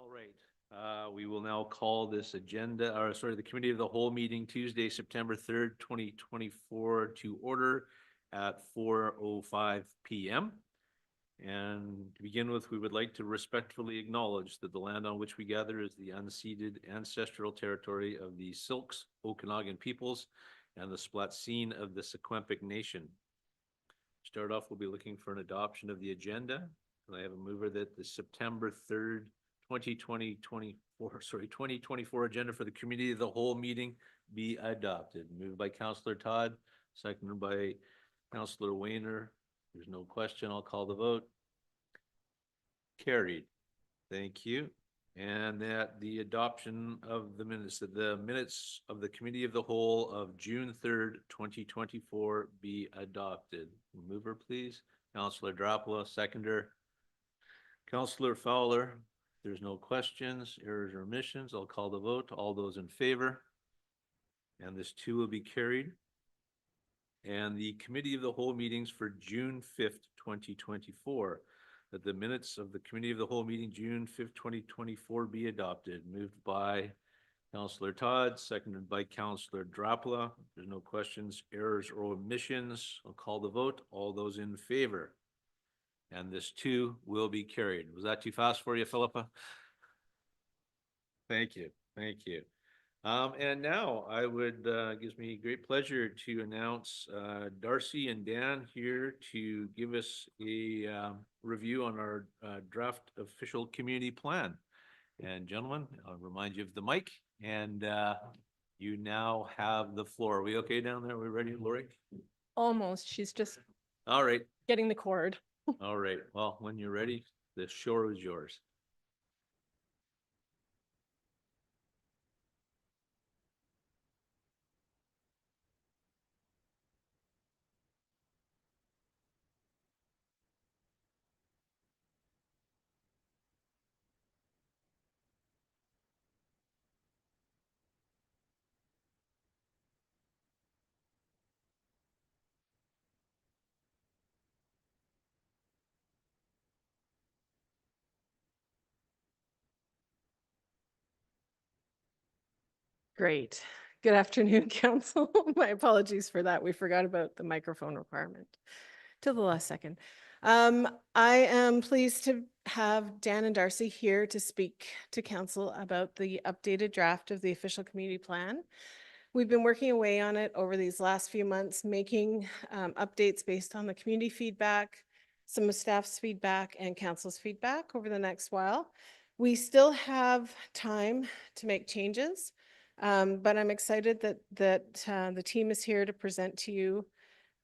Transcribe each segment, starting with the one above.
All right, we will now call this agenda, or sorry, the Committee of the Whole meeting Tuesday, September 3rd, 2024 to order at 4:05 PM. And to begin with, we would like to respectfully acknowledge that the land on which we gather is the unceded ancestral territory of the Silks, Okanagan peoples, and the Splatsin of the Secwepemc Nation. Start off, we'll be looking for an adoption of the agenda. And I have a mover that the September 3rd, 2024 agenda for the Committee of the Whole meeting be adopted. Moved by Councillor Todd, seconded by Councillor Wayner. There's no question. I'll call the vote. Carried. Thank you. And that the adoption of the minutes of the Committee of the Whole of June 3rd, 2024 be adopted. Mover, please. Councillor Drapala, seconder. Councillor Fowler. There's no questions, errors or omissions. I'll call the vote. All those in favor. And this too will be carried. And the Committee of the Whole meetings for June 5th, 2024. That the minutes of the Committee of the Whole meeting June 5th, 2024 be adopted. Moved by Councillor Todd, seconded by Councillor Drapala. There's no questions, errors or omissions. I'll call the vote. All those in favor. And this too will be carried. Was that too fast for you, Philippa? Thank you. Thank you. And now I would, gives me great pleasure to announce Darcy and Dan here to give us a review on our draft official community plan. And gentlemen, I'll remind you of the mic, and you now have the floor. Are we okay down there? Are we ready, Lori? Almost. She's just All right. getting the cord. All right. Well, when you're ready, the shore is yours. Great. Good afternoon, Council. My apologies for that. We forgot about the microphone requirement till the last second. I am pleased to have Dan and Darcy here to speak to Council about the updated draft of the official community plan. We've been working away on it over these last few months, making updates based on the community feedback, some of staff's feedback and Council's feedback over the next while. We still have time to make changes. But I'm excited that the team is here to present to you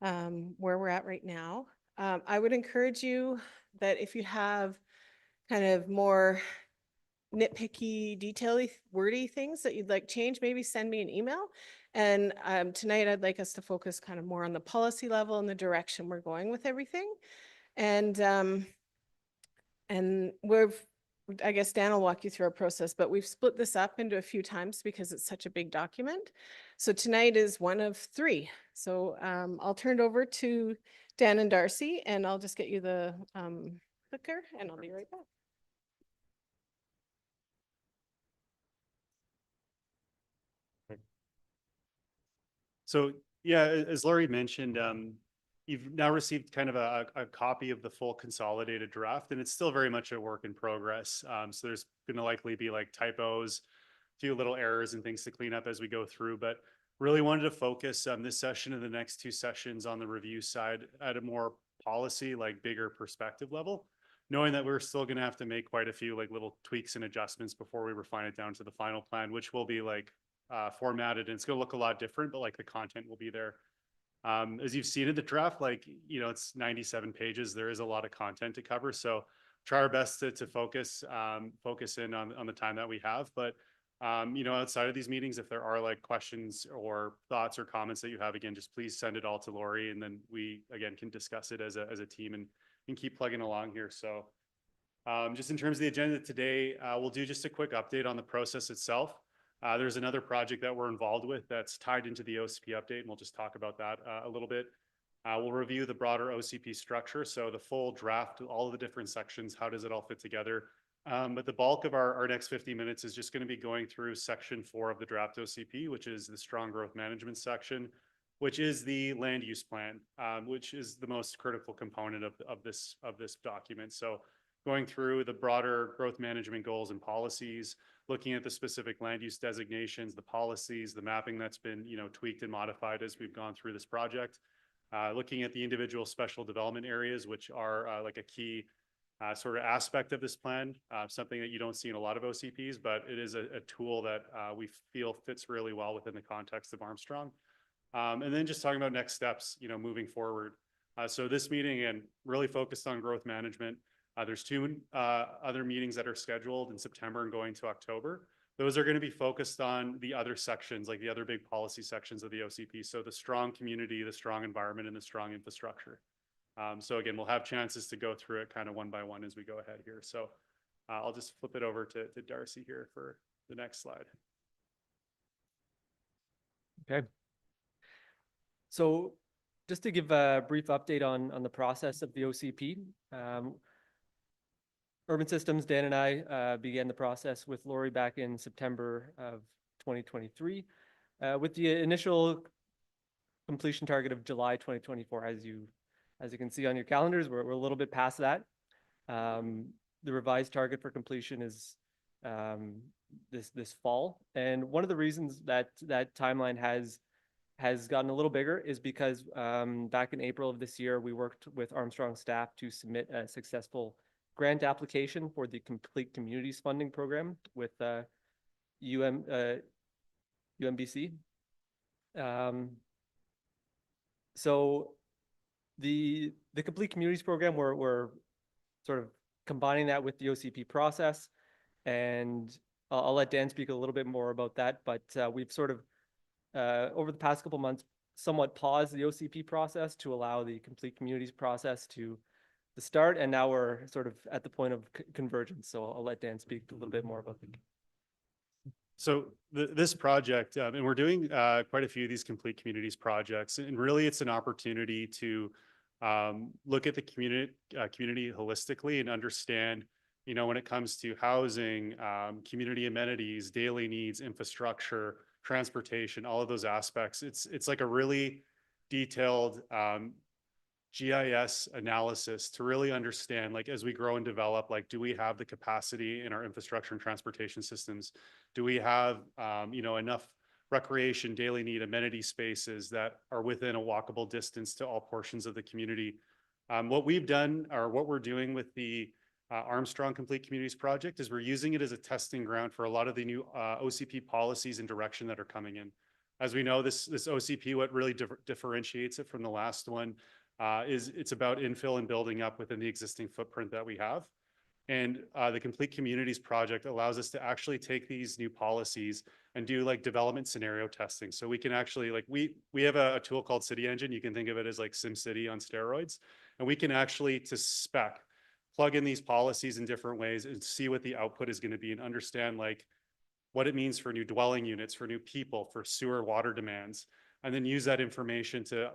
where we're at right now. I would encourage you that if you have kind of more nitpicky, detaily, wordy things that you'd like change, maybe send me an email. And tonight I'd like us to focus kind of more on the policy level and the direction we're going with everything. And I guess Dan will walk you through our process, but we've split this up into a few times because it's such a big document. So tonight is one of three. So I'll turn it over to Dan and Darcy, and I'll just get you the clicker, and I'll be right back. So yeah, as Laurie mentioned, you've now received kind of a copy of the full consolidated draft, and it's still very much a work in progress. So there's going to likely be like typos, a few little errors and things to clean up as we go through, but really wanted to focus this session and the next two sessions on the review side at a more policy, like bigger perspective level, knowing that we're still going to have to make quite a few like little tweaks and adjustments before we refine it down to the final plan, which will be like formatted, and it's going to look a lot different, but like the content will be there. As you've seen in the draft, like, you know, it's 97 pages. There is a lot of content to cover. So try our best to focus in on the time that we have. But, you know, outside of these meetings, if there are like questions or thoughts or comments that you have, again, just please send it all to Lori, and then we, again, can discuss it as a team and keep plugging along here. So just in terms of the agenda today, we'll do just a quick update on the process itself. There's another project that we're involved with that's tied into the OCP update, and we'll just talk about that a little bit. We'll review the broader OCP structure, so the full draft, all of the different sections, how does it all fit together? But the bulk of our next 50 minutes is just going to be going through section 4 of the draft OCP, which is the strong growth management section, which is the land use plan, which is the most critical component of this document. So going through the broader growth management goals and policies, looking at the specific land use designations, the policies, the mapping that's been, tweaked and modified as we've gone through this project, looking at the individual special development areas, which are like a key sort of aspect of this plan, something that you don't see in a lot of OCPs, but it is a tool that we feel fits really well within the context of Armstrong. And then just talking about next steps, moving forward. So this meeting, and really focused on growth management. There's 2 other meetings that are scheduled in September and going to October. Those are going to be focused on the other sections, like the other big policy sections of the OCP. So the strong community, the strong environment, and the strong infrastructure. So again, we'll have chances to go through it kind of one by one as we go ahead here. So I'll just flip it over to Darcy here for the next slide. Okay. So just to give a brief update on the process of the OCP, Urban Systems, Dan and I began the process with Lori back in September of 2023 with the initial completion target of July 2024. As you can see on your calendars, we're a little bit past that. The revised target for completion is this fall. And one of the reasons that timeline has gotten a little bigger is because back in April of this year, we worked with Armstrong staff to submit a successful grant application for the Complete Communities Funding Program with UMBC. So the Complete Communities Program, we're sort of combining that with the OCP process, and I'll let Dan speak a little bit more about that, but we've sort of over the past couple months somewhat paused the OCP process to allow the Complete Communities process to start, and now we're sort of at the point of convergence. So I'll let Dan speak a little bit more about it. So this project, and we're doing quite a few of these Complete Communities projects, and really it's an opportunity to look at the community holistically and understand, when it comes to housing, community amenities, daily needs, infrastructure, transportation, all of those aspects. It's like a really detailed GIS analysis to really understand, like, as we grow and develop, like, do we have the capacity in our infrastructure and transportation systems? Do we have, enough recreation, daily need, amenity spaces that are within a walkable distance to all portions of the community? What we've done, or what we're doing with the Armstrong Complete Communities project, is we're using it as a testing ground for a lot of the new OCP policies and direction that are coming in. As we know, this OCP, what really differentiates it from the last one is it's about infill and building up within the existing footprint that we have. And the Complete Communities project allows us to actually take these new policies and do like development scenario testing. So we can actually, like, we have a tool called City Engine. You can think of it as like SimCity on steroids. And we can actually, to spec, plug in these policies in different ways and see what the output is going to be, and understand like what it means for new dwelling units, for new people, for sewer water demands, and then use that information to,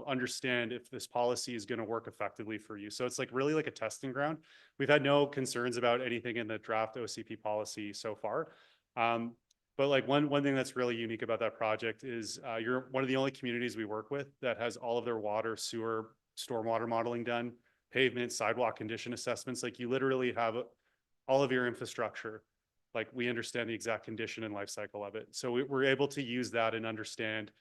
understand if this policy is going to work effectively for you. So it's like really like a testing ground. We've had no concerns about anything in the draft OCP policy so far. But like one thing that's really unique about that project is you're one of the only communities we work with that has all of their water, sewer, stormwater modeling done, pavement, sidewalk condition assessments. Like, you literally have all of your infrastructure. Like, we understand the exact condition and life cycle of it. So we're able to use that and understand,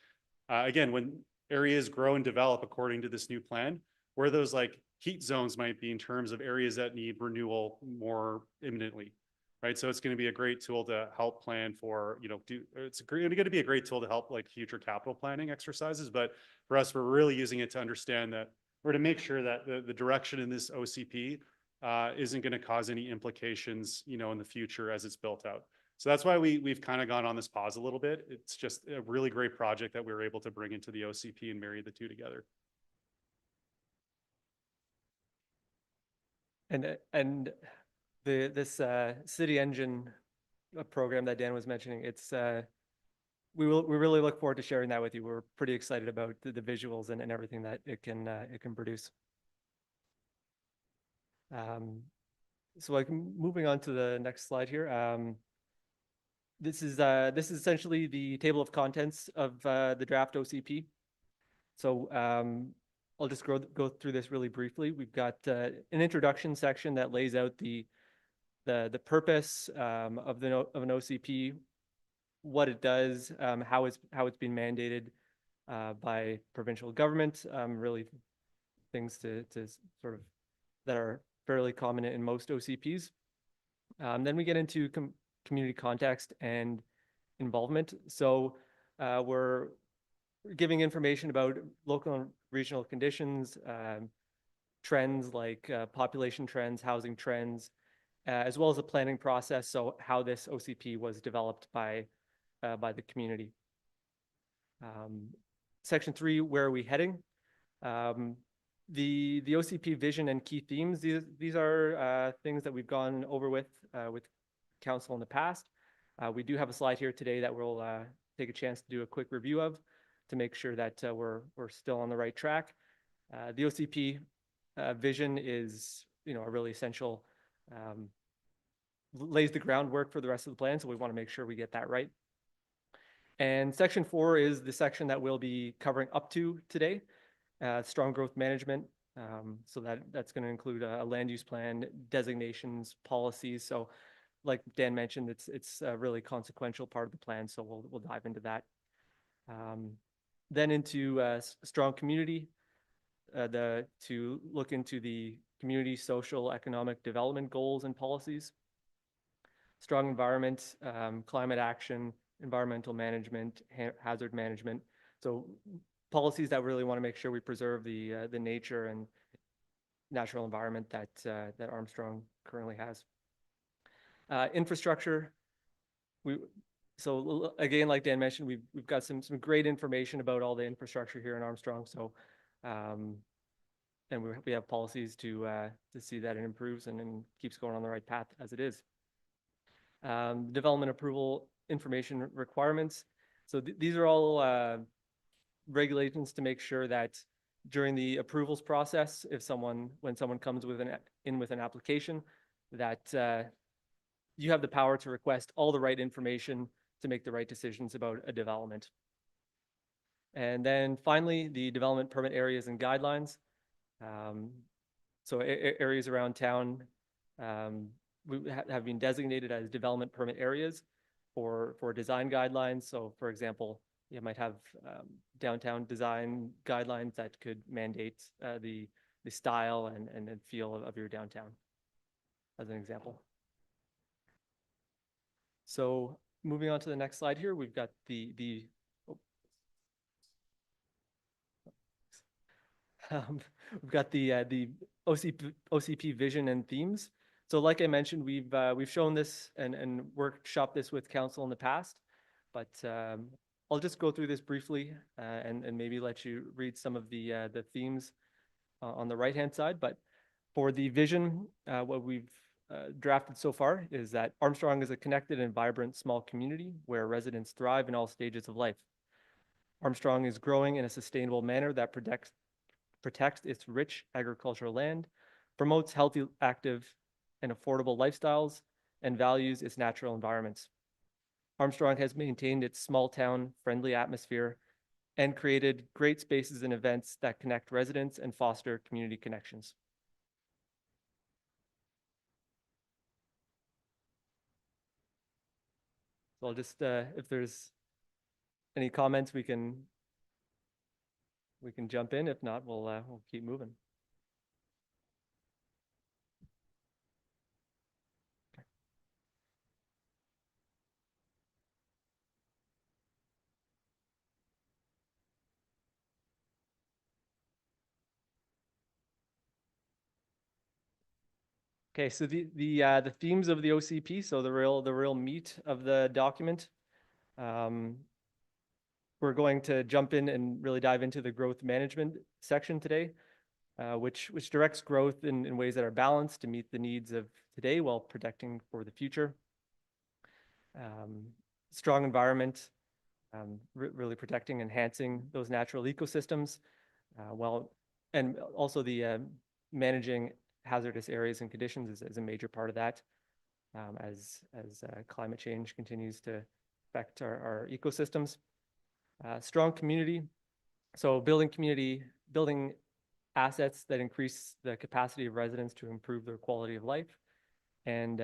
again, when areas grow and develop according to this new plan, where those like heat zones might be in terms of areas that need renewal more imminently, right? So it's going to be a great tool to help plan for, it's going to be a great tool to help like future capital planning exercises. But for us, we're really using it to understand that, or to make sure that the direction in this OCP isn't going to cause any implications, in the future as it's built out. So that's why we've kind of gone on this pause a little bit. It's just a really great project that we were able to bring into the OCP and marry the two together. And this City Engine program that Dan was mentioning, it's we really look forward to sharing that with you. We're pretty excited about the visuals and everything that it can produce. So like moving on to the next slide here. This is essentially the table of contents of the draft OCP. So I'll just go through this really briefly. We've got an introduction section that lays out the purpose of an OCP, what it does, how it's being mandated by provincial government, really things to sort of that are fairly common in most OCPs. Then we get into community context and involvement. So we're giving information about local and regional conditions, trends like population trends, housing trends, as well as the planning process. So how this OCP was developed by the community. Section 3, where are we heading? The OCP vision and key themes, these are things that we've gone over with council in the past. We do have a slide here today that we'll take a chance to do a quick review of to make sure that we're still on the right track. The OCP vision is, a really essential, lays the groundwork for the rest of the plan, so we want to make sure we get that right. And section 4 is the section that we'll be covering up to today, strong growth management. So that's going to include a land use plan, designations, policies. So like Dan mentioned, it's a really consequential part of the plan, so we'll dive into that. Then into strong community, to look into the community, social, economic development goals and policies. Strong environment, climate action, environmental management, hazard management. So policies that really want to make sure we preserve the nature and natural environment that Armstrong currently has. Infrastructure. So again, like Dan mentioned, we've got some great information about all the infrastructure here in Armstrong. So, and we have policies to see that it improves and keeps going on the right path as it is. Development approval information requirements. So these are all regulations to make sure that during the approvals process, when someone comes with an application, that you have the power to request all the right information to make the right decisions about a development. And then finally, the development permit areas and guidelines. So areas around town have been designated as development permit areas for design guidelines. So for example, you might have downtown design guidelines that could mandate the style and feel of your downtown, as an example. So moving on to the next slide here, we've got we've got the OCP vision and themes. So like I mentioned, we've shown this and workshopped this with council in the past, but I'll just go through this briefly and maybe let you read some of the themes on the right-hand side. But for the vision, what we've drafted so far is that Armstrong is a connected and vibrant small community where residents thrive in all stages of life. Armstrong is growing in a sustainable manner that protects its rich agricultural land, promotes healthy, active, and affordable lifestyles, and values its natural environments. Armstrong has maintained its small town friendly atmosphere and created great spaces and events that connect residents and foster community connections. So I'll just, if there's any comments, we can jump in. If not, we'll keep moving. Okay, so the themes of the OCP, so the real meat of the document. We're going to jump in and really dive into the growth management section today, which directs growth in ways that are balanced to meet the needs of today while protecting for the future. Strong environment, really protecting, enhancing those natural ecosystems, and also the managing hazardous areas and conditions is a major part of that, as climate change continues to affect our ecosystems. Strong community, so building assets that increase the capacity of residents to improve their quality of life, and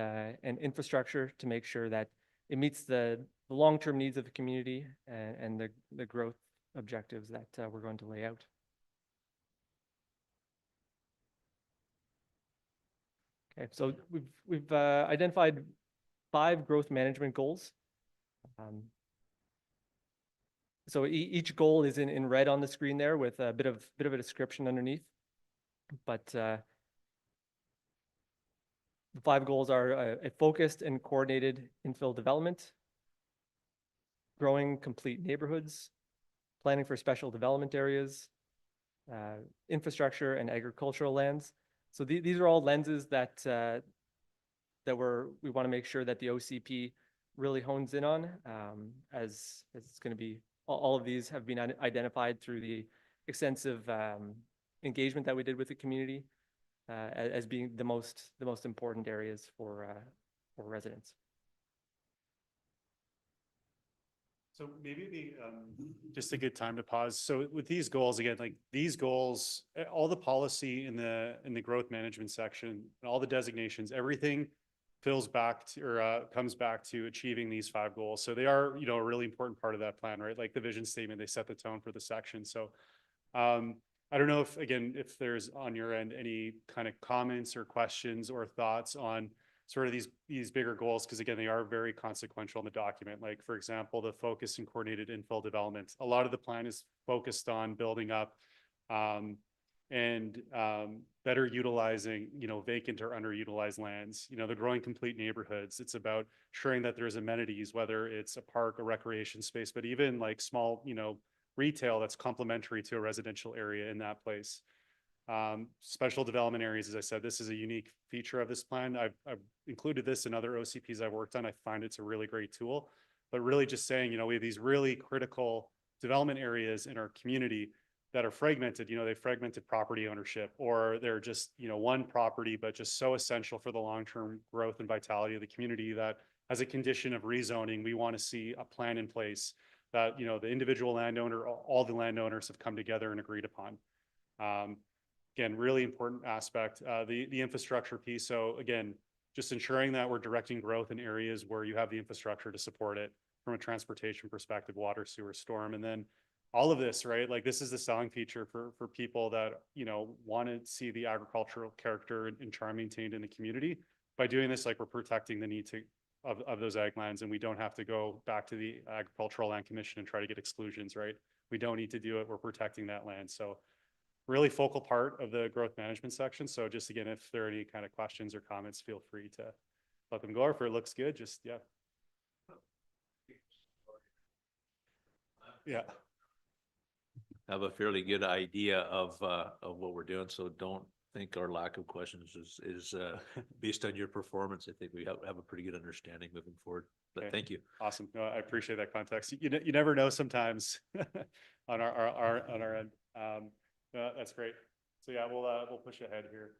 infrastructure to make sure that it meets the long-term needs of the community and the growth objectives that we're going to lay out. Okay, so we've identified 5 growth management goals. So each goal is in red on the screen there with a bit of a description underneath. But the 5 goals are a focused and coordinated infill development, growing complete neighborhoods, planning for special development areas, infrastructure and agricultural lands. So these are all lenses that we want to make sure that the OCP really hones in on, as it's going to be, all of these have been identified through the extensive engagement that we did with the community, as being the most important areas for residents. So maybe it'd be just a good time to pause. So with these goals, again, like these goals, all the policy in the growth management section, all the designations, everything fills back to, or comes back to achieving these 5 goals. So they are, you know, a really important part of that plan, right? Like the vision statement, they set the tone for the section. So I don't know if, again, if there's on your end any kind of comments or questions or thoughts on sort of these bigger goals, because again, they are very consequential in the document. Like, for example, the focus and coordinated infill development. A lot of the plan is focused on building up and better utilizing, you know, vacant or underutilized lands, you know, the growing complete neighborhoods. It's about ensuring that there's amenities, whether it's a park, a recreation space, but even like small, you know, retail that's complementary to a residential area in that place. Special development areas, as I said, this is a unique feature of this plan. I've included this in other OCPs I've worked on. I find it's a really great tool, but really just saying, you know, we have these really critical development areas in our community that are fragmented. You know, they fragmented property ownership, or they're just, you know, one property, but just so essential for the long-term growth and vitality of the community that as a condition of rezoning, we want to see a plan in place that, you know, the individual landowner, all the landowners have come together and agreed upon. Again, really important aspect, the infrastructure piece. So again, just ensuring that we're directing growth in areas where you have the infrastructure to support it from a transportation perspective, water, sewer, storm, and then all of this, right? Like this is the selling feature for people that, you know, want to see the agricultural character and charm maintained in the community. By doing this, like we're protecting the need of those ag lands, and we don't have to go back to the Agricultural Land Commission and try to get exclusions, right? We don't need to do it. We're protecting that land. So really focal part of the growth management section. So just again, if there are any kind of questions or comments, feel free to let them go. Or if it looks good, just, yeah. Yeah. Have a fairly good idea of what we're doing, so don't think our lack of questions is based on your performance. I think we have a pretty good understanding moving forward, but Okay. thank you. Awesome. No, I appreciate that context. You never know sometimes on our end. That's great. So yeah, we'll push ahead here.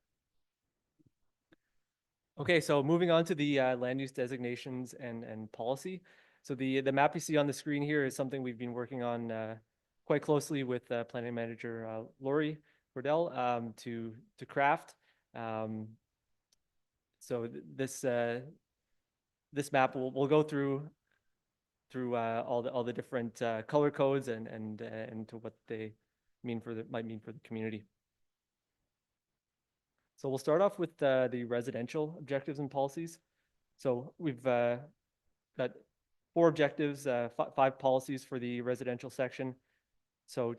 Okay, so moving on to the land use designations and policy. So the map you see on the screen here is something we've been working on quite closely with planning manager Lori Cordell to craft. So this map will go through all the different color codes and to what they might mean for the community. So we'll start off with the residential objectives and policies. So we've got 4 objectives, 5 policies for the residential section. So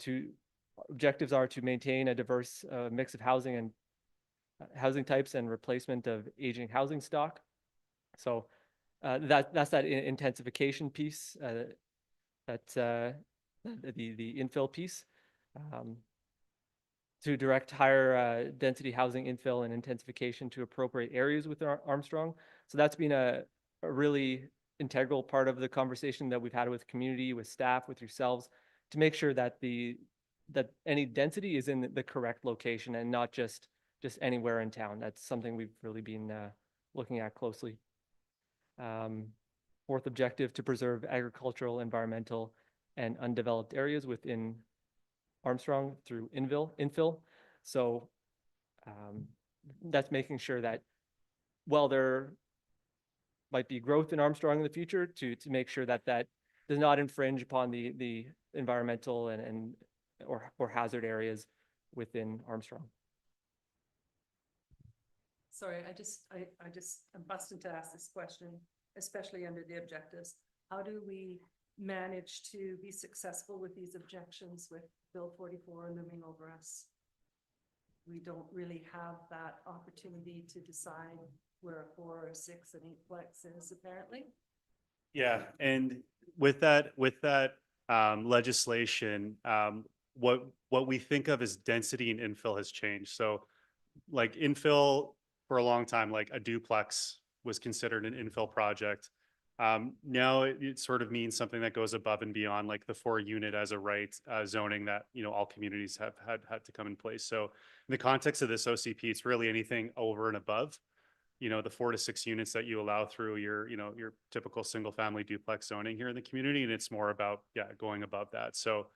objectives are to maintain a diverse mix of housing and housing types and replacement of aging housing stock. So that's that intensification piece, that's the infill piece. To direct higher density housing infill and intensification to appropriate areas with Armstrong. So that's been a really integral part of the conversation that we've had with community, with staff, with yourselves, to make sure that any density is in the correct location and not just just anywhere in town. That's something we've really been looking at closely. Fourth objective, to preserve agricultural, environmental, and undeveloped areas within Armstrong through infill. So that's making sure that while there might be growth in Armstrong in the future, to make sure that that does not infringe upon the environmental and or hazard areas within Armstrong. Sorry, I'm busting to ask this question, especially under the objectives. How do we manage to be successful with these objections with Bill 44 looming over us? We don't really have that opportunity to decide where a 4 or 6 and 8-plex is, apparently. Yeah, and with that legislation, what we think of as density and infill has changed. So like infill for a long time, like a duplex was considered an infill project. Now it sort of means something that goes above and beyond like the 4-unit as a right zoning that, you know, all communities have had to come in place. So in the context of this OCP, it's really anything over and above, you know, the 4 to 6 units that you allow through your, you know, your typical single family duplex zoning here in the community. And it's more about, yeah, going above that. So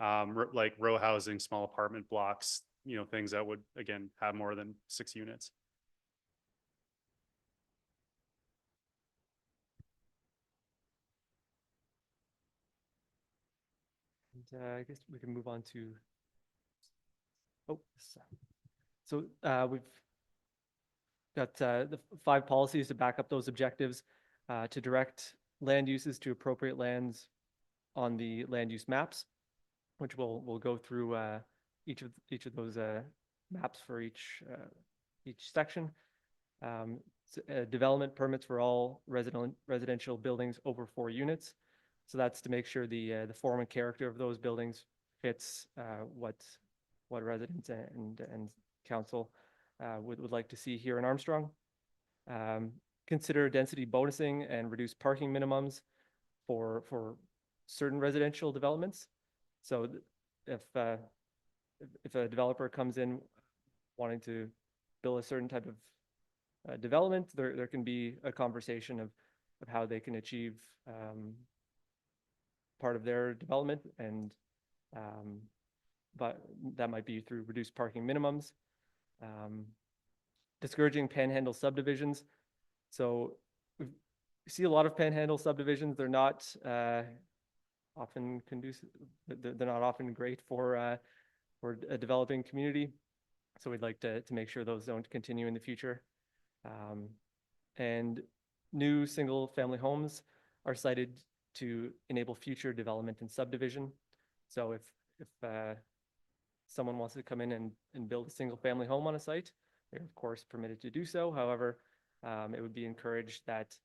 like row housing, small apartment blocks, you know, things that would, again, have more than 6 units. And I guess we can move on to, so we've got the 5 policies to back up those objectives, to direct land uses to appropriate lands on the land use maps, which we'll go through each of those maps for each section. Development permits for all residential buildings over 4 units. So that's to make sure the form and character of those buildings fits what residents and council would like to see here in Armstrong. Consider density bonusing and reduce parking minimums for certain residential developments. So if a developer comes in wanting to build a certain type of development, there can be a conversation of how they can achieve part of their development, and but that might be through reduced parking minimums. Discouraging panhandle subdivisions. So we see a lot of panhandle subdivisions. They're not often conducive. They're not often great for a developing community. So we'd like to make sure those don't continue in the future. And new single family homes are cited to enable future development and subdivision. So if someone wants to come in and build a single family home on a site, they're of course permitted to do so. However, it would be encouraged that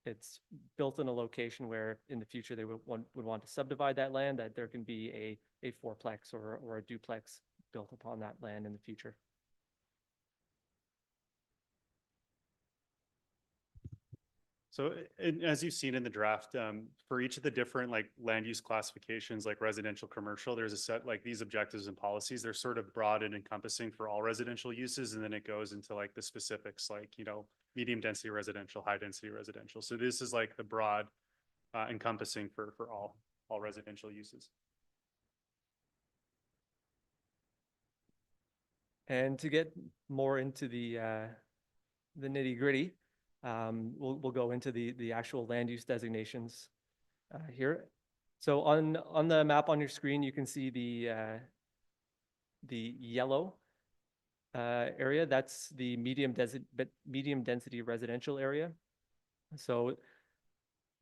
it's built in a location where in the future they would want to subdivide that land, that there can be a 4-plex or a duplex built upon that land in the future. So as you've seen in the draft, for each of the different like land use classifications, like residential, commercial, there's a set like these objectives and policies. They're sort of broad and encompassing for all residential uses. And then it goes into like the specifics, like, you know, medium density residential, high density residential. So this is like the broad encompassing for all residential uses. And to get more into the nitty gritty, we'll go into the actual land use designations here. So on the map on your screen, you can see the yellow area. That's the medium density residential area. So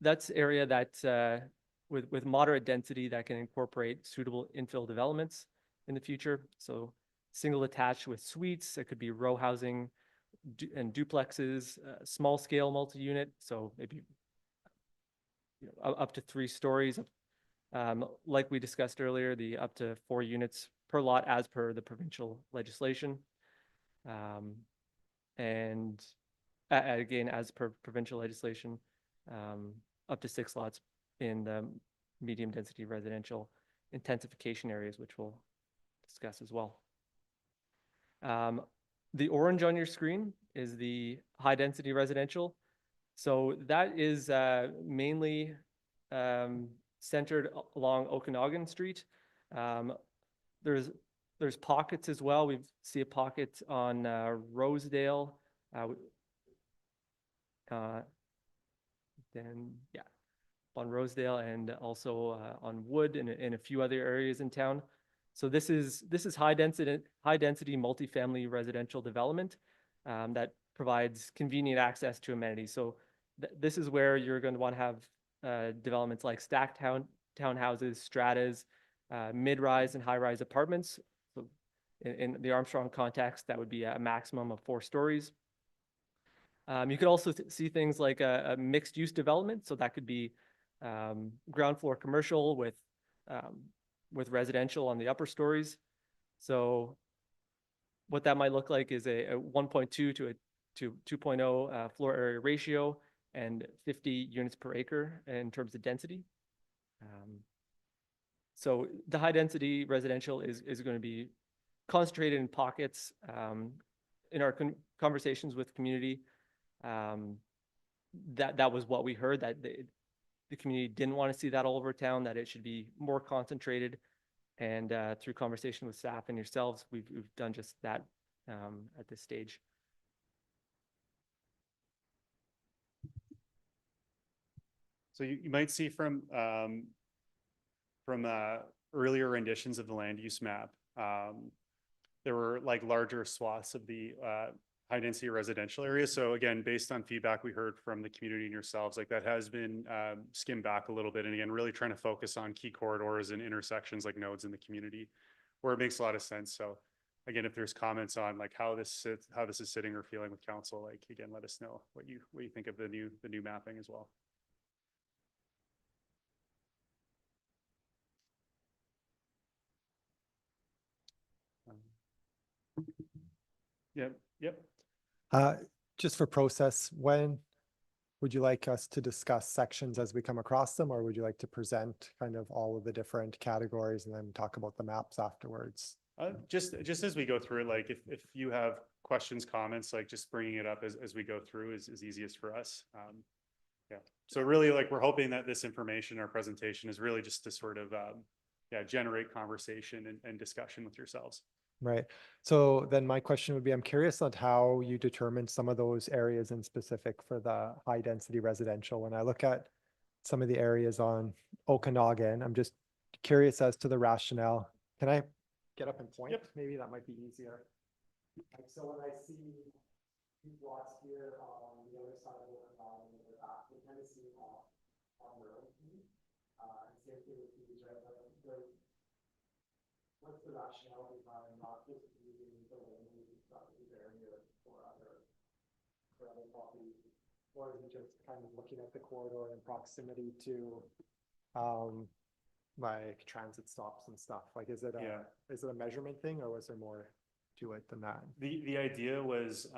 that's area that with moderate density that can incorporate suitable infill developments in the future. So single attached with suites, it could be row housing and duplexes, small scale multi-unit, so maybe up to 3 stories. Like we discussed earlier, the up to 4 units per lot as per the provincial legislation. And again, as per provincial legislation, up to 6 lots in the medium density residential intensification areas, which we'll discuss as well. The orange on your screen is the high density residential. So that is mainly centered along Okanagan Street. Um, there's there's pockets as well. We see a pocket on Rosedale. Then yeah, on Rosedale and also on Wood and in a few other areas in town. So this is high density multifamily residential development that provides convenient access to amenities. So this is where you're going to want to have developments like stacked townhouses, stratas, mid-rise and high-rise apartments. So in the Armstrong context, that would be a maximum of 4 stories. You could also see things like a mixed-use development. So that could be ground floor commercial with residential on the upper stories. So what that might look like is a 1.2 to a 2.0 floor area ratio and 50 units per acre in terms of density. So the high density residential is going to be concentrated in pockets. In our conversations with community, that was what we heard, that the community didn't want to see that all over town, that it should be more concentrated. And through conversation with staff and yourselves, we've done just that at this stage. So you might see from earlier renditions of the land use map, there were like larger swaths of the high density residential areas. So again, based on feedback we heard from the community and yourselves, like that has been skimmed back a little bit. And again, really trying to focus on key corridors and intersections like nodes in the community where it makes a lot of sense. So again, if there's comments on like how this is sitting or feeling with council, like again, let us know what you think of the new mapping as well. Yep. Just for process, when would you like us to discuss sections as we come across them, or would you like to present kind of all of the different categories and then talk about the maps afterwards? Just as we go through it, like if you have questions, comments, like just bringing it up as we go through is easiest for us. Yeah. So really, like we're hoping that this information, our presentation, is really just to sort of generate conversation and discussion with yourselves. Right. So then my question would be, I'm curious on how you determined some of those areas in specific for the high density residential. When I look at some of the areas on Okanagan, I'm just curious as to the rationale. Can I get up and point? Yep. Maybe that might be easier. Like, so when I see these lots here on the other side of Okanagan, they're back, they kind of seem off on their own. And same thing with these, right? Like, what's the rationale behind not just using the land use area for other properties? Or is it just kind of looking at the corridor in proximity to like transit stops and stuff? Like, is it a measurement thing, or was there more to it than that? The idea was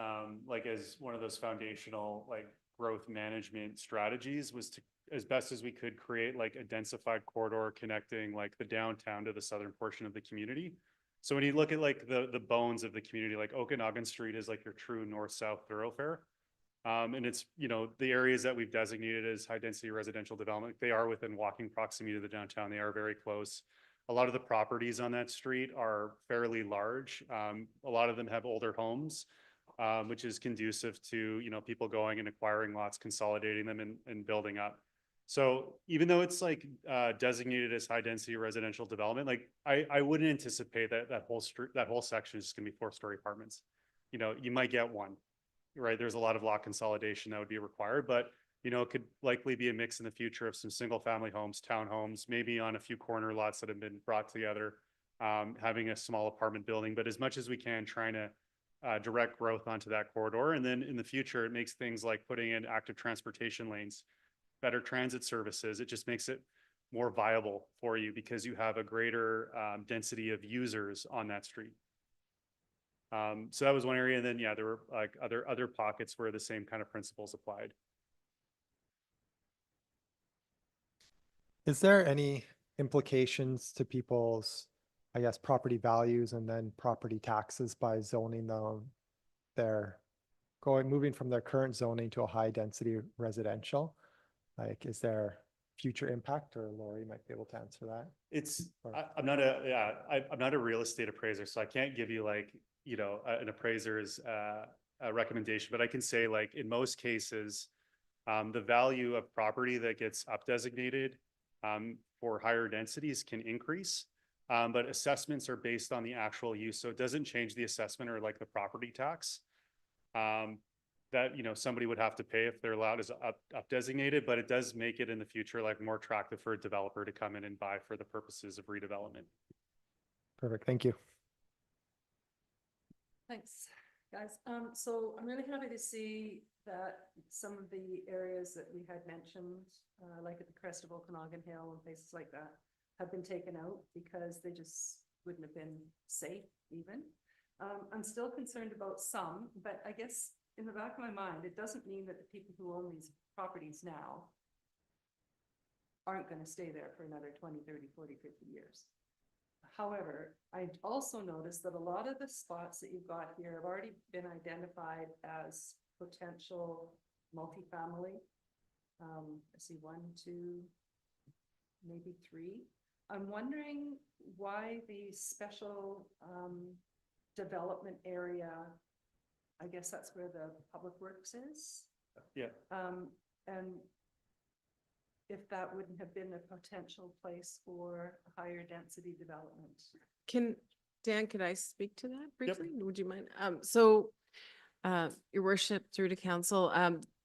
like as one of those foundational like growth management strategies was to, as best as we could, create like a densified corridor connecting like the downtown to the southern portion of the community. So when you look at like the bones of the community, like Okanagan Street is like your true north-south thoroughfare. And it's, you know, the areas that we've designated as high density residential development, they are within walking proximity to the downtown. They are very close. A lot of the properties on that street are fairly large. A lot of them have older homes, which is conducive to, you know, people going and acquiring lots, consolidating them and building up. So even though it's like designated as high density residential development, like I wouldn't anticipate that whole street, that whole section is just gonna be 4-story apartments. You know, you might get one, right? There's a lot of lot consolidation that would be required, but you know, it could likely be a mix in the future of some single family homes, townhomes, maybe on a few corner lots that have been brought together, having a small apartment building, but as much as we can, trying to direct growth onto that corridor. And then in the future, it makes things like putting in active transportation lanes, better transit services. It just makes it more viable for you because you have a greater density of users on that street. So that was one area. And then, yeah, there were like other pockets where the same kind of principles applied. Is there any implications to people's, I guess, property values and then property taxes by zoning them they're moving from their current zoning to a high density residential? Like, is there future impact, or Lori might be able to answer that? It's, Or- I'm not a, yeah, I'm not a real estate appraiser, so I can't give you like, you know, an appraiser's, a recommendation, but I can say like, in most cases, the value of property that gets up designated, for higher densities can increase. But assessments are based on the actual use, so it doesn't change the assessment or like the property tax. That, you know, somebody would have to pay if they're allowed as up designated, but it does make it in the future like more attractive for a developer to come in and buy for the purposes of redevelopment. Perfect, thank you. Thanks, guys. So I'm really happy to see that some of the areas that we had mentioned, like at the crest of Okanagan Hill and places like that, have been taken out because they just wouldn't have been safe even. I'm still concerned about some, but I guess in the back of my mind, it doesn't mean that the people who own these properties now aren't going to stay there for another 20, 30, 40, 50 years. However, I also noticed that a lot of the spots that you've got here have already been identified as potential multifamily. I see 1, 2, maybe 3. I'm wondering why the special development area, I guess that's where the public works is. Yeah. And if that wouldn't have been a potential place for higher density development. Dan, could I speak to that briefly? Would you mind? Your worship, through to council,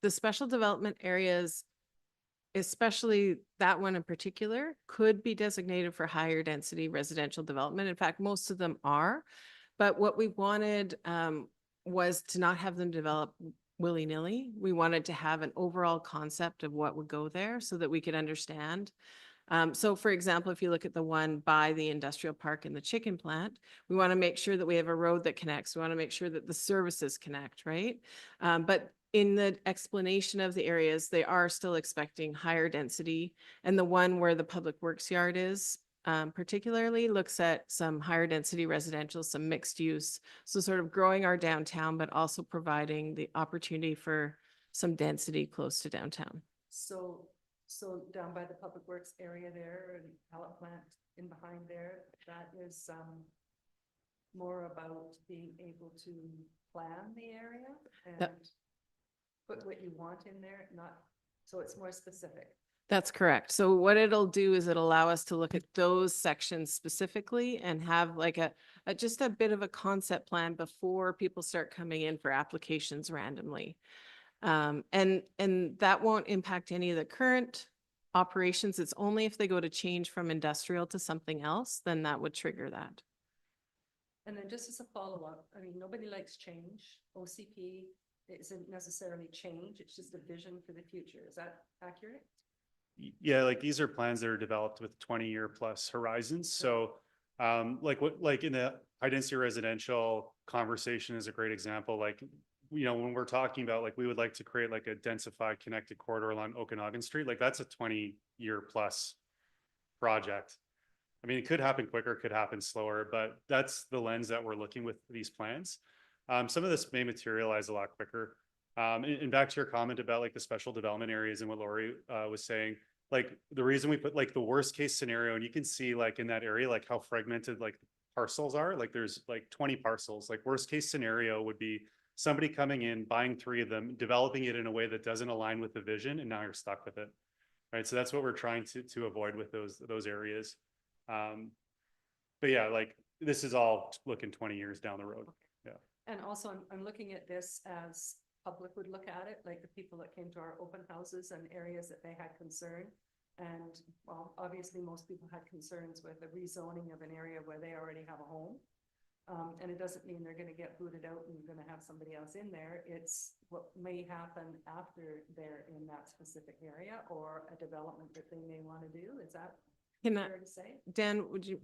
the special development areas, especially that one in particular, could be designated for higher density residential development. In fact, most of them are. But what we wanted was to not have them develop willy-nilly. We wanted to have an overall concept of what would go there so that we could understand. So for example, if you look at the one by the industrial park and the chicken plant, we want to make sure that we have a road that connects. We want to make sure that the services connect, right? But in the explanation of the areas, they are still expecting higher density. And the one where the public works yard is, particularly looks at some higher density residential, some mixed use. So sort of growing our downtown, but also providing the opportunity for some density close to downtown. So down by the public works area there and pallet plant in behind there, that is more about being able to plan the area and put what you want in there, not, so it's more specific. That's correct. So what it'll do is it'll allow us to look at those sections specifically and have like a just a bit of a concept plan before people start coming in for applications randomly. And that won't impact any of the current operations. It's only if they go to change from industrial to something else, then that would trigger that. And then just as a follow-up, I mean, nobody likes change. OCP isn't necessarily change, it's just a vision for the future. Is that accurate? Yeah, like these are plans that are developed with 20-year plus horizons. So like in the high density residential conversation is a great example. Like, you know, when we're talking about like, we would like to create like a densified connected corridor along Okanagan Street, like that's a 20-year plus project. I mean, it could happen quicker, it could happen slower, but that's the lens that we're looking with these plans. Some of this may materialize a lot quicker. And back to your comment about like the special development areas and what Lori was saying, like the reason we put like the worst case scenario, and you can see like in that area, like how fragmented like parcels are, like there's like 20 parcels, like worst case scenario would be somebody coming in, buying 3 of them, developing it in a way that doesn't align with the vision, and now you're stuck with it. Right. So that's what we're trying to avoid with those areas. But yeah, like this is all looking 20 years down the road. Yeah. And also I'm looking at this as public would look at it, like the people that came to our open houses and areas that they had concern. And well, obviously most people had concerns with the rezoning of an area where they already have a home. And it doesn't mean they're gonna get booted out and you're gonna have somebody else in there. It's what may happen after they're in that specific area or a development that they may wanna do. Is that fair to say? Dan, would you,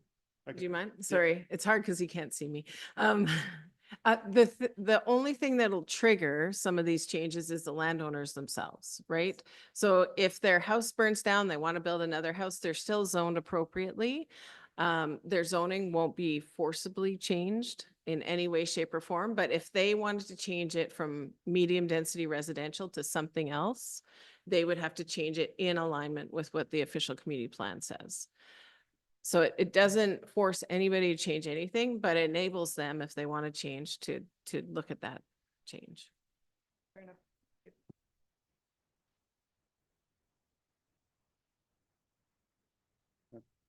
Okay. do you mind? Sorry, it's hard because you can't see me. The only thing that'll trigger some of these changes is the landowners themselves, right? So if their house burns down, they want to build another house, they're still zoned appropriately. Their zoning won't be forcibly changed in any way, shape or form, but if they wanted to change it from medium density residential to something else, they would have to change it in alignment with what the official community plan says. So it doesn't force anybody to change anything, but it enables them if they want to change to look at that change. Fair enough.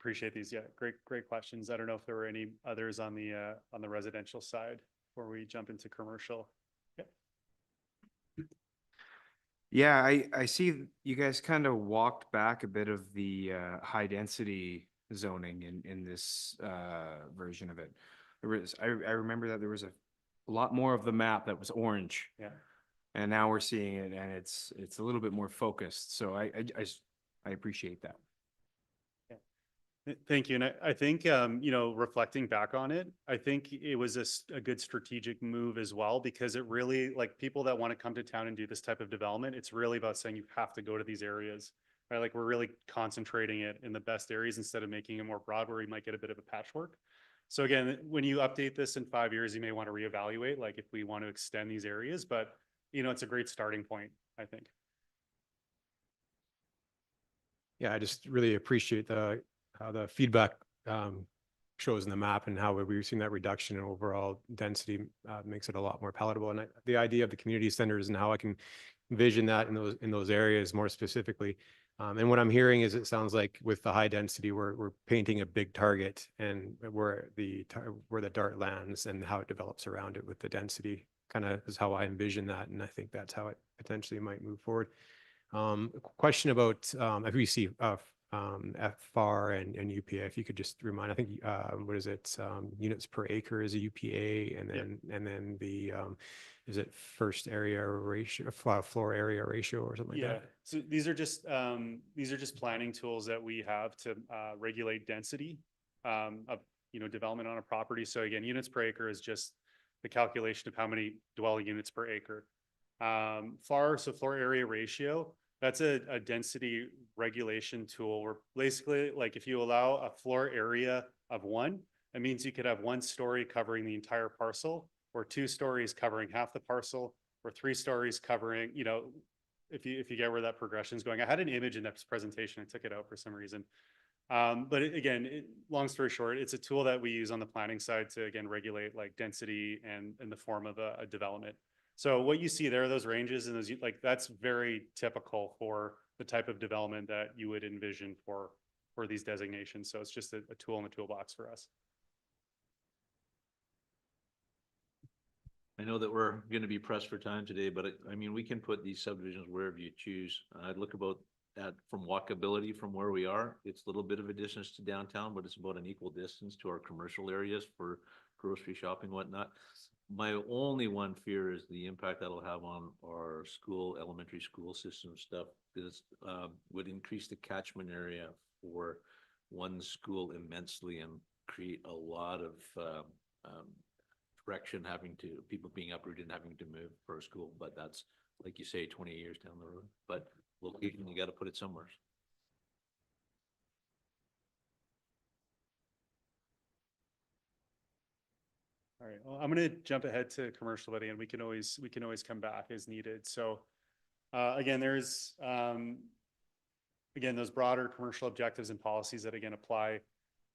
Appreciate these. Yeah, great questions. I don't know if there were any others on the residential side before we jump into commercial. Yeah, I see you guys kind of walked back a bit of the high density zoning in this version of it. I remember that there was a lot more of the map that was orange. Yeah. And now we're seeing it and it's a little bit more focused. So I appreciate that. Thank you. And I think, you know, reflecting back on it, I think it was a good strategic move as well, because it really, like, people that want to come to town and do this type of development, it's really about saying you have to go to these areas, right? Like, we're really concentrating it in the best areas instead of making it more broad where you might get a bit of a patchwork. So again, when you update this in 5 years, you may want to reevaluate, like, if we want to extend these areas, but you know, it's a great starting point, I think. Yeah, I just really appreciate how the feedback shows in the map and how we've seen that reduction in overall density makes it a lot more palatable. And the idea of the community centers and how I can envision that in those areas more specifically. And what I'm hearing is it sounds like with the high density, we're painting a big target, and where the dart lands and how it develops around it with the density kind of is how I envision that. And I think that's how it potentially might move forward. A question about FBC, FR and UPA, if you could just remind, I think, what is it? Units per acre is a UPA, and then the, is it first area ratio, floor area ratio or something like Yeah, that? so these are just planning tools that we have to regulate density of, you know, development on a property. So again, units per acre is just the calculation of how many dwelling units per acre. So floor area ratio, that's a density regulation tool where basically, like, if you allow a floor area of 1, it means you could have 1 story covering the entire parcel, or 2 stories covering half the parcel, or 3 stories covering, you know, if you get where that progression is going. I had an image in that presentation. I took it out for some reason. But again, long story short, it's a tool that we use on the planning side to, again, regulate like density and in the form of a development. So what you see there, those ranges and those, like, that's very typical for the type of development that you would envision for these designations. So it's just a tool in the toolbox for us. I know that we're going to be pressed for time today, but I mean, we can put these subdivisions wherever you choose. I'd look about that from walkability from where we are. It's a little bit of a distance to downtown, but it's about an equal distance to our commercial areas for grocery shopping, whatnot. My only one fear is the impact that'll have on our school, elementary school system stuff. This would increase the catchment area for one school immensely and create a lot of direction, people being uprooted and having to move for a school. But that's, like you say, 20 years down the road. But location, you got to put it somewhere. All right, well, I'm going to jump ahead to commercial, but again, we can always come back as needed. So again, there's again, those broader commercial objectives and policies that again apply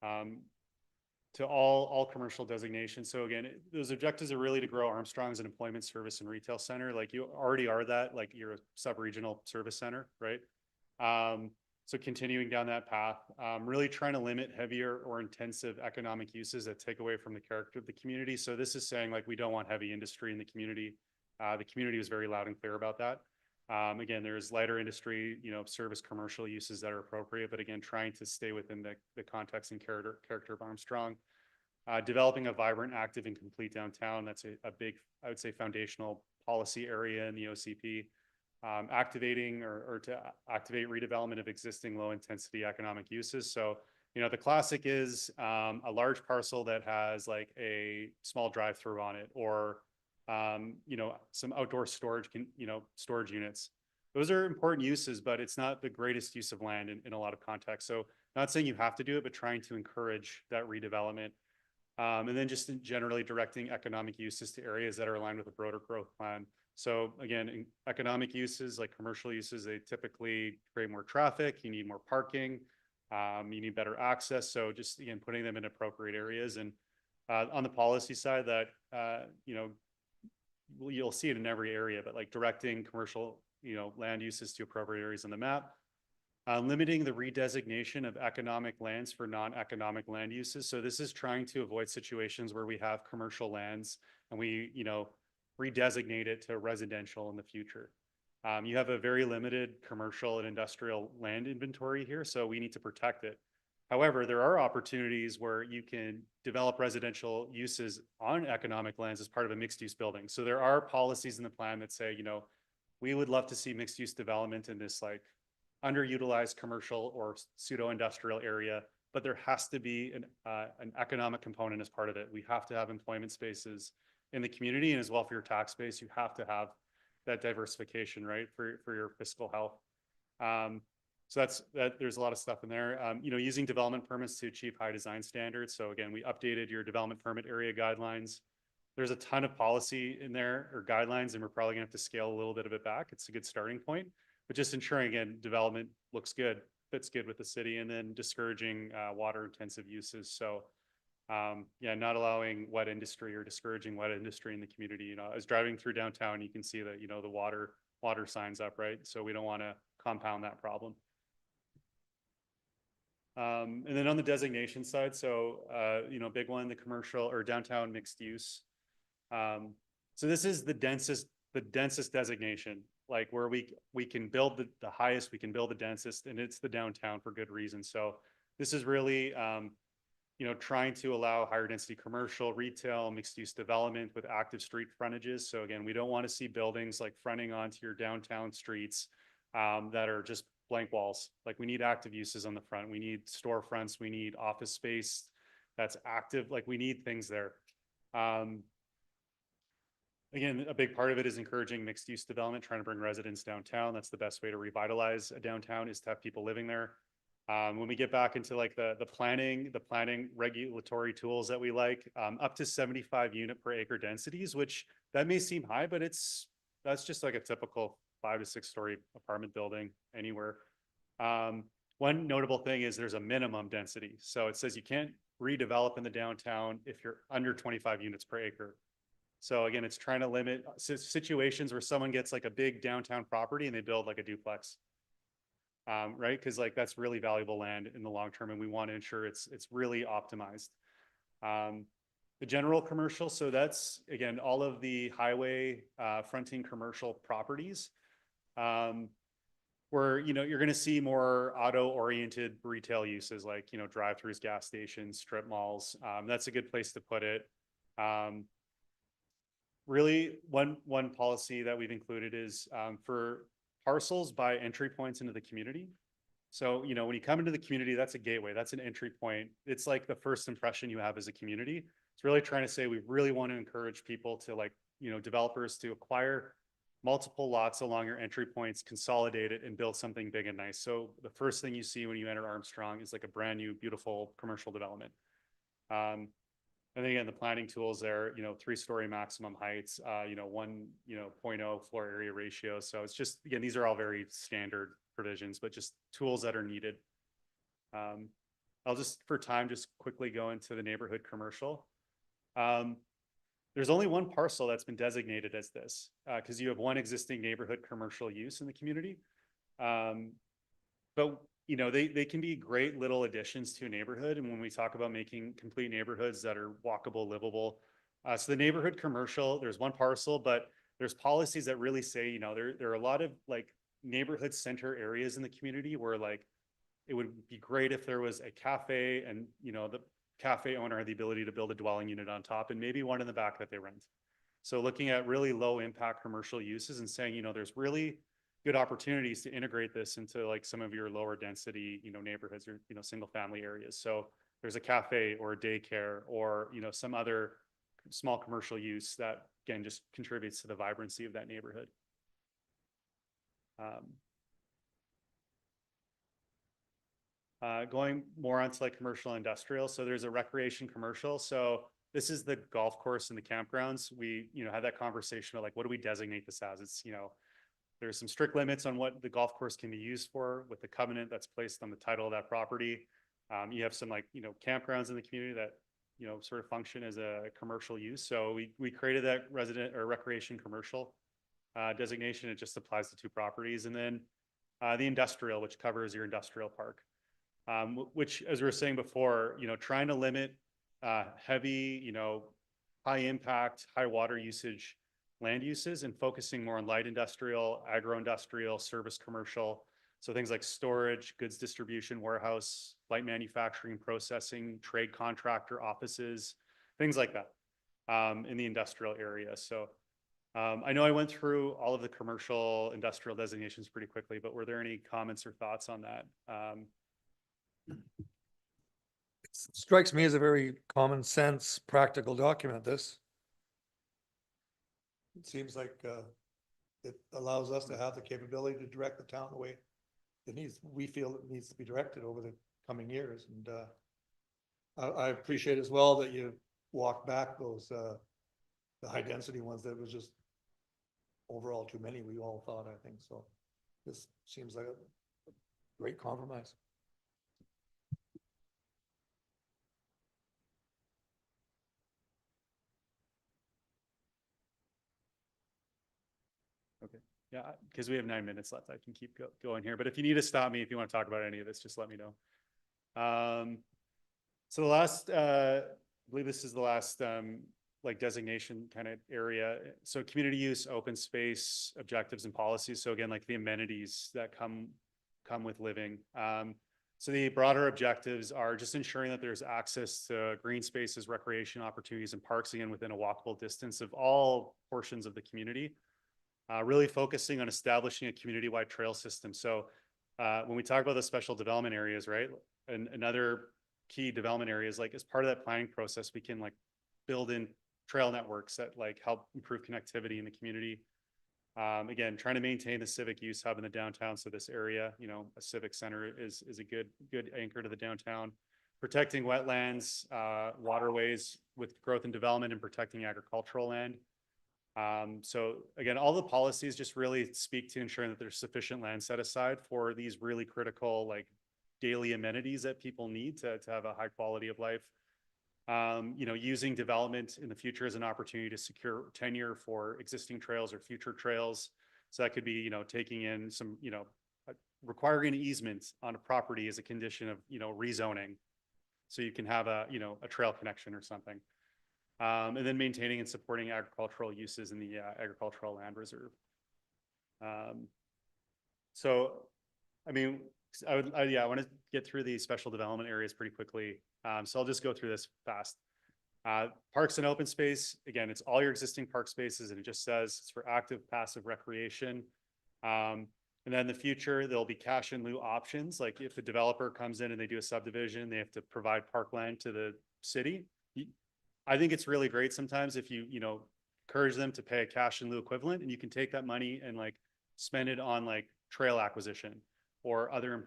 to all commercial designations. So again, those objectives are really to grow Armstrong as an employment, service, and retail center. Like, you already are that, like, you're a sub-regional service center, right? So continuing down that path, really trying to limit heavier or intensive economic uses that take away from the character of the community. So this is saying, like, we don't want heavy industry in the community. The community was very loud and clear about that. Again, there's lighter industry, you know, service commercial uses that are appropriate, but again, trying to stay within the context and character of Armstrong. Developing a vibrant, active, and complete downtown. That's a big, I would say, foundational policy area in the OCP. Activating or to activate redevelopment of existing low intensity economic uses. So, you know, the classic is a large parcel that has like a small drive-through on it, or you know, some outdoor storage, storage units. Those are important uses, but it's not the greatest use of land in a lot of contexts. So not saying you have to do it, but trying to encourage that redevelopment. And then just in generally directing economic uses to areas that are aligned with a broader growth plan. So again, economic uses like commercial uses, they typically create more traffic, you need more parking, you need better access. So just again, putting them in appropriate areas. And on the policy side that, you'll see it in every area, but like directing commercial, land uses to appropriate areas on the map. Limiting the redesignation of economic lands for non-economic land uses. So this is trying to avoid situations where we have commercial lands and we, redesignate it to residential in the future. You have a very limited commercial and industrial land inventory here, so we need to protect it. However, there are opportunities where you can develop residential uses on economic lands as part of a mixed-use building. So there are policies in the plan that say, we would love to see mixed-use development in this like underutilized commercial or pseudo-industrial area, but there has to be an economic component as part of it. We have to have employment spaces in the community, and as well for your tax base, you have to have that diversification, right, for your fiscal health. So there's a lot of stuff in there. Using development permits to achieve high design standards. So again, we updated your development permit area guidelines. There's a ton of policy in there or guidelines, and we're probably gonna have to scale a little bit of it back. It's a good starting point. But just ensuring, again, development looks good, fits good with the city, and then discouraging water intensive uses. So not allowing wet industry or discouraging wet industry in the community. I was driving through downtown, you can see that, the water signs up, right? So we don't want to compound that problem. And then on the designation side, so, big one, the commercial or downtown mixed use. So this is the densest designation, like where we can build the highest, we can build the densest, and it's the downtown for good reason. So this is really, trying to allow higher density commercial, retail, mixed use development with active street frontages. So again, we don't want to see buildings like fronting onto your downtown streets that are just blank walls. Like we need active uses on the front. We need storefronts. We need office space that's active. Like we need things there. Again, a big part of it is encouraging mixed use development, trying to bring residents downtown. That's the best way to revitalize a downtown, is to have people living there. When we get back into like the planning regulatory tools that we like, up to 75 unit per acre densities, which that may seem high, but that's just like a typical 5 to 6 story apartment building anywhere. One notable thing is there's a minimum density. So it says you can't redevelop in the downtown if you're under 25 units per acre. So again, it's trying to limit situations where someone gets like a big downtown property and they build like a duplex. Right? Because like that's really valuable land in the long term, and we want to ensure it's really optimized. The general commercial, so that's again all of the highway fronting commercial properties, where you're going to see more auto-oriented retail uses like drive-throughs, gas stations, strip malls. That's a good place to put it. Really, one policy that we've included is for parcels by entry points into the community. So, when you come into the community, that's a gateway, that's an entry point. It's like the first impression you have as a community. It's really trying to say we really want to encourage people to developers to acquire multiple lots along your entry points, consolidate it, and build something big and nice. So the first thing you see when you enter Armstrong is like a brand new, beautiful commercial development. And then again, the planning tools there, 3-story maximum heights, 1.0 floor area ratio. So it's just, again, these are all very standard provisions, but just tools that are needed. I'll just, for time, just quickly go into the neighborhood commercial. There's only one parcel that's been designated as this, because you have one existing neighborhood commercial use in the community. But they can be great little additions to a neighborhood. And when we talk about making complete neighborhoods that are walkable, livable, so the neighborhood commercial, there's one parcel, but there's policies that really say, there are a lot of like neighborhood center areas in the community where like it would be great if there was a cafe and, the cafe owner had the ability to build a dwelling unit on top and maybe one in the back that they rent. So looking at really low impact commercial uses and saying, there's really good opportunities to integrate this into like some of your lower density, neighborhoods or, single family areas. So there's a cafe or a daycare or, some other small commercial use that again, just contributes to the vibrancy of that neighborhood. Going more onto like commercial industrial. So there's a recreation commercial. So this is the golf course and the campgrounds. We, had that conversation about like, what do we designate this as? It's, there's some strict limits on what the golf course can be used for with the covenant that's placed on the title of that property. You have some like, campgrounds in the community that, sort of function as a commercial use. So we created that resident or recreation commercial designation. It just applies to two properties. And then the industrial, which covers your industrial park. Which, as we were saying before, trying to limit heavy, high impact, high water usage land uses and focusing more on light industrial, agro-industrial, service commercial. So things like storage, goods distribution, warehouse, light manufacturing, processing, trade contractor offices, things like that in the industrial area. So I know I went through all of the commercial industrial designations pretty quickly, but were there any comments or thoughts on that? Strikes me as a very common sense, practical document, this. It seems like it allows us to have the capability to direct the town the way we feel it needs to be directed over the coming years. And I appreciate as well that you walked back those the high density ones that was just overall too many, we all thought, I think. So this seems like a great compromise. Okay. Yeah, because we have 9 minutes left. I can keep going here, but if you need to stop me, if you want to talk about any of this, just let me know. So the last, I believe this is the last like designation kind of area. So community use, open space, objectives and policies. So again, like the amenities that come with living. So the broader objectives are just ensuring that there's access to green spaces, recreation opportunities, and parks, again, within a walkable distance of all portions of the community. Really focusing on establishing a community-wide trail system. So when we talk about the special development areas, right? And another key development areas, like as part of that planning process, we can like build in trail networks that like help improve connectivity in the community. Again, trying to maintain the civic use hub in the downtown. So this area, a civic center is a good anchor to the downtown. Protecting wetlands, waterways with growth and development, and protecting agricultural land. So again, all the policies just really speak to ensuring that there's sufficient land set aside for these really critical, like daily amenities that people need to have a high quality of life. Using development in the future as an opportunity to secure tenure for existing trails or future trails. So that could be, taking in some, requiring an easement on a property as a condition of, rezoning. So you can have a trail connection or something. And then maintaining and supporting agricultural uses in the agricultural land reserve. So, I mean, I want to get through these special development areas pretty quickly. So I'll just go through this fast. Parks and open space, again, it's all your existing park spaces, and it just says it's for active, passive recreation. And then in the future, there'll be cash in lieu options. Like if a developer comes in and they do a subdivision, they have to provide parkland to the city. I think it's really great sometimes if you, encourage them to pay a cash in lieu equivalent, and you can take that money and like spend it on like trail acquisition or other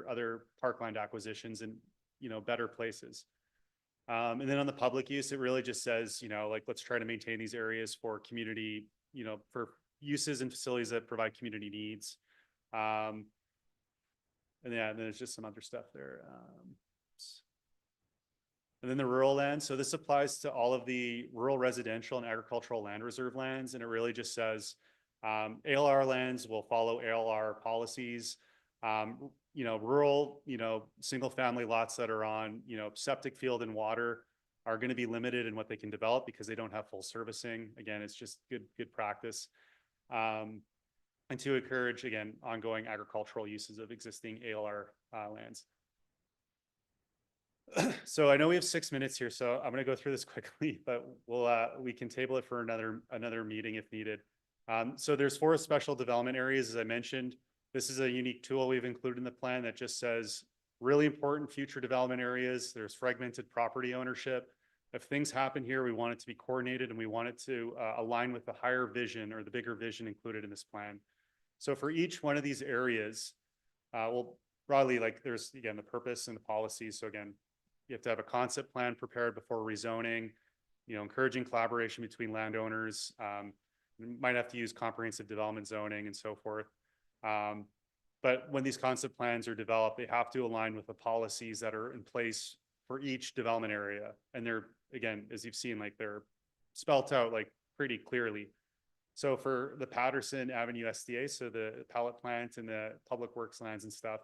other parkland acquisitions in, better places. And then on the public use, it really just says, like, let's try to maintain these areas for community, for uses and facilities that provide community needs. And yeah, and then there's just some other stuff there. And then the rural land. So this applies to all of the rural residential and agricultural land reserve lands. And it really just says ALR lands will follow ALR policies. Rural, single family lots that are on, septic field and water are going to be limited in what they can develop because they don't have full servicing. Again, it's just good practice. And to encourage, again, ongoing agricultural uses of existing ALR lands. So I know we have 6 minutes here, so I'm going to go through this quickly, but we can table it for another meeting if needed. So there's 4 special development areas, as I mentioned. This is a unique tool we've included in the plan that just says really important future development areas. There's fragmented property ownership. If things happen here, we want it to be coordinated and we want it to align with the higher vision or the bigger vision included in this plan. So for each one of these areas, we'll broadly, like there's, again, the purpose and the policy. So again, you have to have a concept plan prepared before rezoning, encouraging collaboration between landowners. You might have to use comprehensive development zoning and so forth. But when these concept plans are developed, they have to align with the policies that are in place for each development area. And they're, again, as you've seen, like they're spelt out like pretty clearly. So for the Patterson Avenue SDA, so the pallet plant and the public works lands and stuff,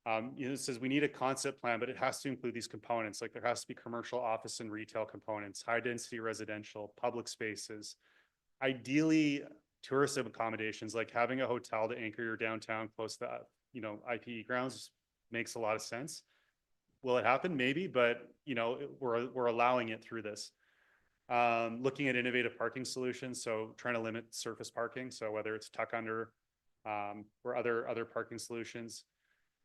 it says we need a concept plan, but it has to include these components. Like there has to be commercial, office and retail components, high density residential, public spaces, ideally tourism accommodations, like having a hotel to anchor your downtown close to, IPE grounds makes a lot of sense. Will it happen? Maybe, but we're allowing it through this. Looking at innovative parking solutions, so trying to limit surface parking. So whether it's tuck under or other parking solutions.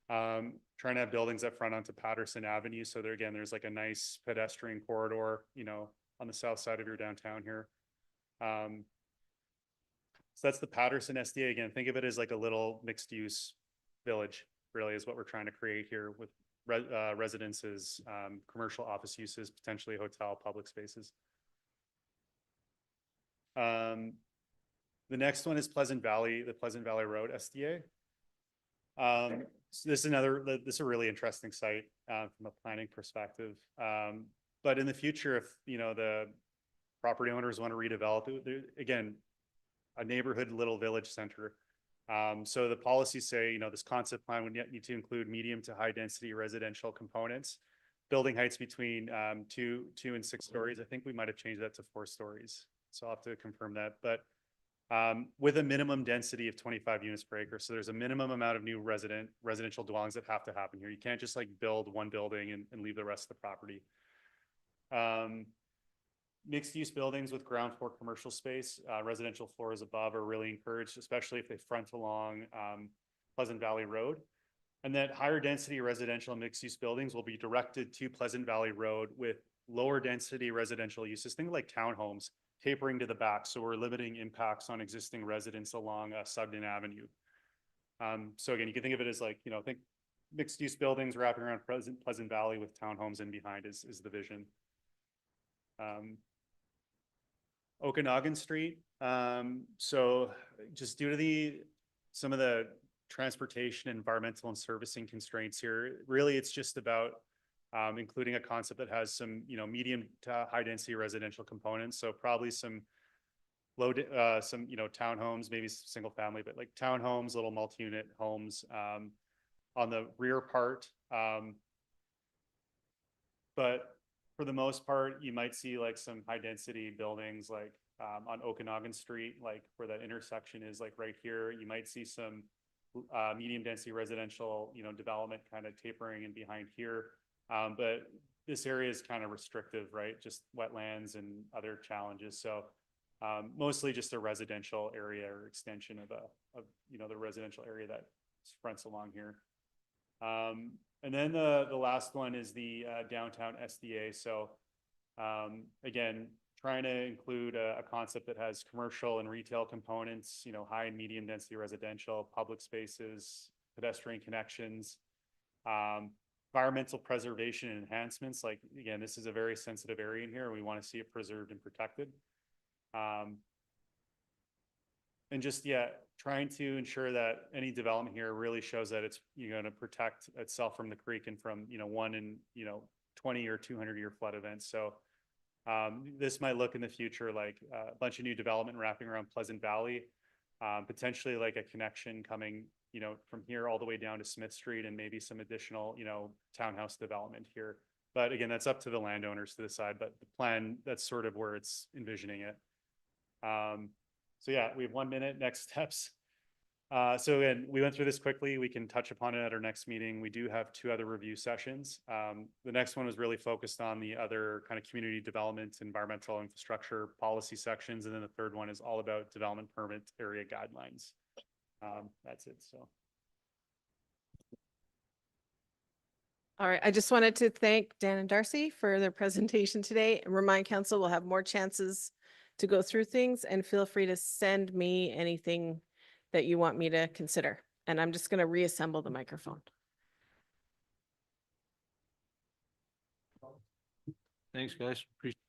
Trying to have buildings that front onto Patterson Avenue. So there again, there's like a nice pedestrian corridor, on the south side of your downtown here. So that's the Patterson SDA. Again, think of it as like a little mixed use village, really is what we're trying to create here with residences, commercial office uses, potentially hotel, public spaces. The next one is Pleasant Valley, the Pleasant Valley Road SDA. So this is a really interesting site from a planning perspective. But in the future, if the property owners want to redevelop it, again, a neighborhood little village center. So the policies say, this concept plan would need to include medium to high density residential components, building heights between 2 and 6 stories. I think we might have changed that to 4 stories. So I'll have to confirm that, but with a minimum density of 25 units per acre. So there's a minimum amount of new residential dwellings that have to happen here. You can't just like build one building and leave the rest of the property. Mixed use buildings with ground floor commercial space, residential floors above are really encouraged, especially if they front along Pleasant Valley Road. And that higher density residential mixed use buildings will be directed to Pleasant Valley Road with lower density residential uses, things like townhomes, tapering to the back. So we're limiting impacts on existing residents along Sugden Avenue. So again, you can think of it as like, think mixed use buildings wrapping around Pleasant Valley with townhomes in behind is the vision. Okanagan Street. So just due to some of the transportation, environmental and servicing constraints here, really it's just about including a concept that has some, medium to high density residential components. So probably some townhomes, maybe single family, but like townhomes, little multi-unit homes on the rear part. But for the most part, you might see like some high density buildings like on Okanagan Street, like where that intersection is, like right here. You might see some medium density residential, development kind of tapering in behind here. But this area is kind of restrictive, right? Just wetlands and other challenges. So mostly just a residential area or extension of the residential area that fronts along here. And then the last one is the downtown SDA. So again, trying to include a concept that has commercial and retail components, high and medium density residential, public spaces, pedestrian connections, environmental preservation and enhancements. Like, again, this is a very sensitive area in here. We want to see it preserved and protected. And just, trying to ensure that any development here really shows that it's going to protect itself from the creek and from, 1 in, 20 or 200 year flood events. So this might look in the future like a bunch of new development wrapping around Pleasant Valley, potentially like a connection coming, from here all the way down to Smith Street and maybe some additional, townhouse development here. But again, that's up to the landowners to decide, but the plan, that's sort of where it's envisioning it. So we have 1 minute, next steps. So again, we went through this quickly. We can touch upon it at our next meeting. We do have 2 other review sessions. The next one was really focused on the other kind of community development, environmental infrastructure policy sections. And then the third one is all about development permit area guidelines. That's it, so. All right, I just wanted to thank Dan and Darcy for their presentation today and remind council we'll have more chances to go through things, and feel free to send me anything that you want me to consider. And I'm just going to reassemble the microphone. Thanks, guys. Appreciate